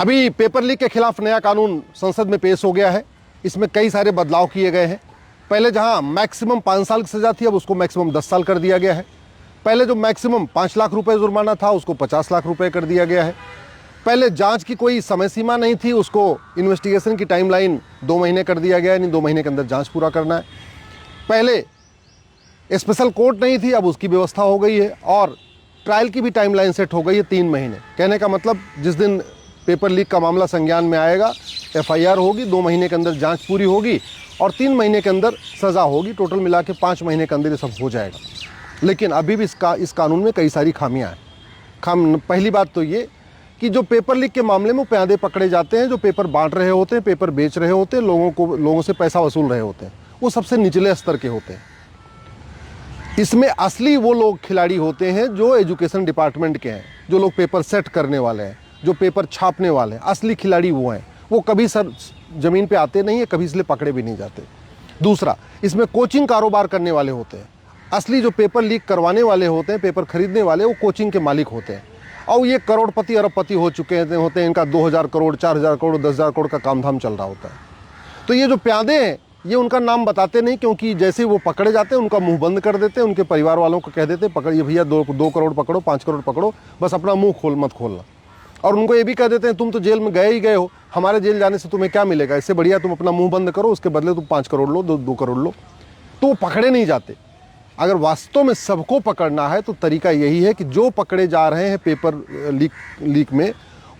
अभी paper leak के खिलाफ नया कानून संसद में पेश हो गया है। इसमें कई सारे बदलाव किए गए हैं। पहले जहां मैक्सिमम 5 साल की सज़ा थी, अब उसको मैक्सिमम 10 साल कर दिया गया है। पहले जो मैक्सिमम 5 लाख रुपए जुर्माना था, उसको 50 लाख रुपए कर दिया गया है। पहले जांच की कोई समय सीमा नहीं थी, उसको इन्वेस्टिगेशन की टाइमलाइन 2 महीने कर दिया गया है, यानी 2 महीने के अंदर जांच पूरा करना है। पहले स्पेशल कोर्ट नहीं थी, अब उसकी व्यवस्था हो गई है। और ट्रायल की भी टाइमलाइन सेट हो गई है 3 महीने। कहने का मतलब जिस दिन पेपर लीक का मामला संज्ञान में आएगा, FIR होगी, 2 महीने के अंदर जांच पूरी होगी और 3 महीने के अंदर सज़ा होगी। टोटल मिला के 5 महीने के अंदर ये सब हो जाएगा। लेकिन अभी भी इस कानून में कई सारी खामियां हैं। पहली बात तो ये कि जो पेपर लीक के मामले में प्यादे पकड़े जाते हैं, जो पेपर बांट रहे होते हैं, पेपर बेच रहे होते हैं, लोगों से पैसा वसूल रहे होते हैं, वो सबसे निचले स्तर के होते हैं। इसमें असली वो लोग खिलाड़ी होते हैं जो एजुकेशन डिपार्टमेंट के हैं, जो लोग पेपर सेट करने वाले हैं, जो पेपर छापने वाले हैं। असली खिलाड़ी वो हैं। वो कभी सर ज़मीन पे आते नहीं है, कभी इसलिए पकड़े भी नहीं जाते। दूसरा, इसमें कोचिंग कारोबार करने वाले होते हैं। असली जो पेपर लीक करवाने वाले होते हैं, पेपर खरीदने वाले, वो कोचिंग के मालिक होते हैं। और ये करोड़पति अरबपति हो चुके होते हैं। इनका 2000 करोड़, 4000 करोड़, 10,000 करोड़ का काम धाम चल रहा होता है। तो ये जो प्यादे हैं, ये उनका नाम बताते नहीं, क्योंकि जैसे वो पकड़े जाते हैं उनका मुंह बंद कर देते हैं। उनके परिवार वालों को कह देते हैं, पकड़िए भैया, 2 करोड़ पकड़ो, 5 करोड़ पकड़ो, बस अपना मुंह मत खोलना। और उनको ये भी कह देते हैं, तुम तो जेल में गए ही गए हो, हमारे जेल जाने से तुम्हें क्या मिलेगा, इससे बढ़िया तुम अपना मुंह बंद करो, उसके बदले तुम 5 करोड़ लो, 2 करोड़ लो। तो वो पकड़े नहीं जाते। अगर वास्तव में सबको पकड़ना है तो तरीका यही है कि जो पकड़े जा रहे हैं पेपर लीक में,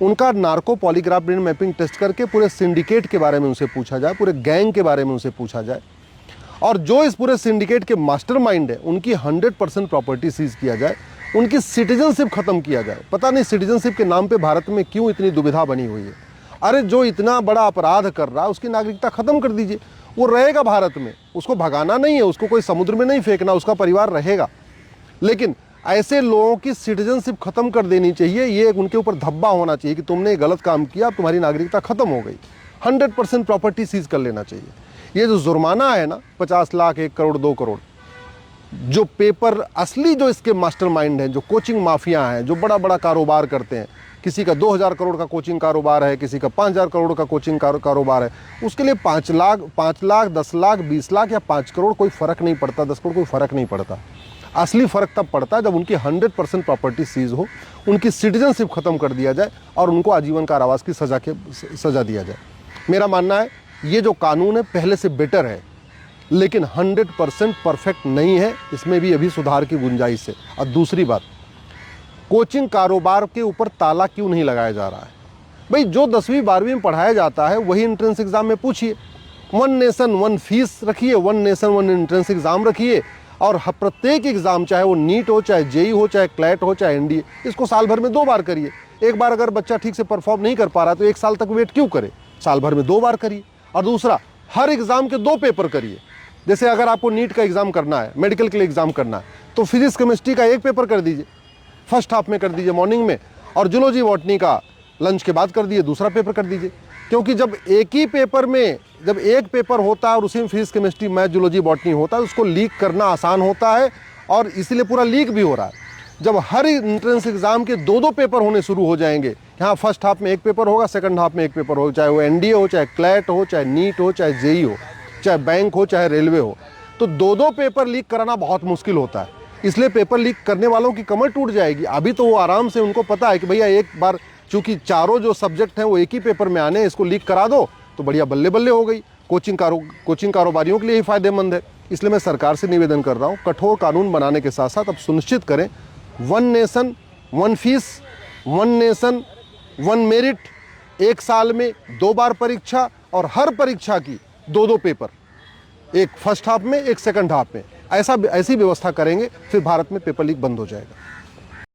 उनका narco polygraph brain mapping test करके पूरे सिंडिकेट के बारे में उनसे पूछा जाए, पूरे गैंग के बारे में उनसे पूछा जाए। और जो इस पूरे सिंडिकेट के मास्टरमाइंड है, उनकी 100% प्रॉपर्टी सीज किया जाए, उनकी सिटीजनशिप खत्म किया जाए। पता नहीं सिटीजनशिप के नाम पे भारत में क्यों इतनी दुविधा बनी हुई है। अरे जो इतना बड़ा अपराध कर रहा है, उसकी नागरिकता खत्म कर दीजिए। वो रहेगा भारत में, उसको भगाना नहीं है, उसको कोई समुद्र में नहीं फेंकना, उसका परिवार रहेगा। लेकिन ऐसे लोगों की सिटीजनशिप खत्म कर देनी चाहिए। ये उनके ऊपर धब्बा होना चाहिए कि तुमने गलत काम किया, तुम्हारी नागरिकता खत्म हो गई। 100% प्रॉपर्टी सीज कर लेना चाहिए। ये जो जुर्माना है ना, 50 लाख, 1 करोड़, 2 करोड़, जो पेपर असली जो इसके मास्टरमाइंड हैं, जो कोचिंग माफिया हैं, जो बड़ा बड़ा कारोबार करते हैं, किसी का 2000 करोड़ का कोचिंग कारोबार है, किसी का 5000 करोड़ का कोचिंग कारोबार है, उसके लिए 5 लाख, 10 लाख, 20 लाख या 5 करोड़ कोई फ़र्क नहीं पड़ता, 10 करोड़ कोई फ़र्क नहीं पड़ता। असली फ़र्क तब पड़ता है जब उनकी 100% प्रॉपर्टी सीज हो, उनकी सिटीजनशिप खत्म कर दिया जाए और उनको आजीवन कारावास की सज़ा दिया जाए। मेरा मानना है ये जो कानून है पहले से बेटर है, लेकिन 100% परफेक्ट नहीं है। इसमें भी अभी सुधार की गुंजाइश है। और दूसरी बात, कोचिंग कारोबार के ऊपर ताला क्यों नहीं लगाया जा रहा है? भाई जो 10वीं 12वीं में पढ़ाया जाता है वही एंट्रेंस एग्जाम में पूछिए। 1 नेशन 1 फीस रखिए, 1 नेशन 1 एंट्रेंस एग्जाम रखिए। और प्रत्येक एग्जाम, चाहे वो नीट हो, चाहे जेई हो, चाहे क्लैट हो, चाहे NDA, इसको साल भर में 2 बार करिए। एक बार अगर बच्चा ठीक से परफॉर्म नहीं कर पा रहा तो 1 साल तक वेट क्यों करे? साल भर में 2 बार करिए। और दूसरा, हर एग्जाम के 2 पेपर करिए। जैसे अगर आपको नीट का एग्जाम करना है, मेडिकल के लिए एग्जाम करना है, तो फिजिक्स केमिस्ट्री का 1 पेपर कर दीजिए, फर्स्ट हाफ में कर दीजिए मॉर्निंग में, और जूलॉजी बॉटनी का लंच के बाद कर दीजिए, दूसरा पेपर कर दीजिए। क्योंकि जब एक ही पेपर में, जब एक पेपर होता है और उसी में physics chemistry math zoology botany होता है, उसको लीक करना आसान होता है और इसीलिए पूरा लीक भी हो रहा है। जब हर एंट्रेंस एग्जाम के 2 पेपर होने शुरू हो जाएंगे, यहाँ फर्स्ट हाफ में 1 पेपर होगा, सेकंड हाफ में 1 पेपर होगा, चाहे वो NDA हो, चाहे क्लैट हो, चाहे नीट हो, चाहे जेई हो, चाहे बैंक हो, चाहे रेलवे हो, तो 2 पेपर लीक कराना बहुत मुश्किल होता है। इसलिए पेपर लीक करने वालों की कमर टूट जाएगी। अभी तो वो आराम से, उनको पता है कि भैया एक बार चूंकि चारों जो सब्जेक्ट हैं वो एक ही पेपर में आने, इसको लीक करा दो तो बढ़िया बल्ले बल्ले हो गई। कोचिंग कारोबारियों के लिए ही फायदेमंद है। इसलिए मैं सरकार से निवेदन कर रहा हूँ, कठोर कानून बनाने के साथ साथ अब सुनिश्चित करें 1 नेशन 1 फीस, 1 नेशन 1 मेरिट, 1 साल में 2 बार परीक्षा, और हर परीक्षा की 2 पेपर, एक फर्स्ट हाफ में, एक सेकंड हाफ में। ऐसी व्यवस्था करेंगे, फिर भारत में पेपर लीक बंद हो जाएगा।